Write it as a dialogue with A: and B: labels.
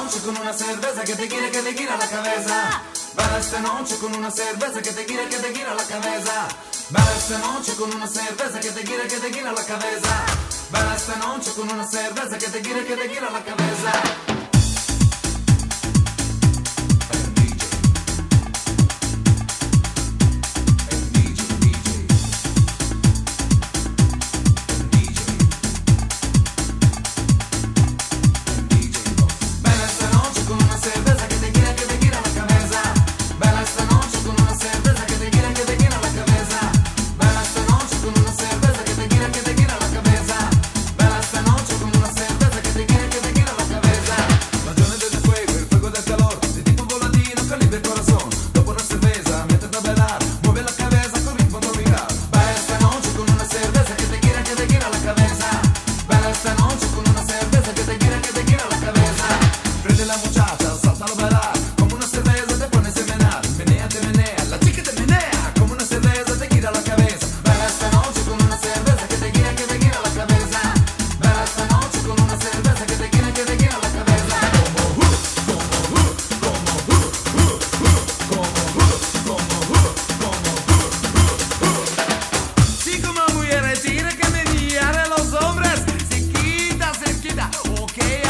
A: noche con una cerveza que te gira la cabeza. Baila esta noche con una cerveza que te gira la cabeza. Baila esta noche con una cerveza que te gira la cabeza. Baila esta noche con una cerveza que te gira la cabeza.
B: Tira que me guiara los hombres, se quita, ok.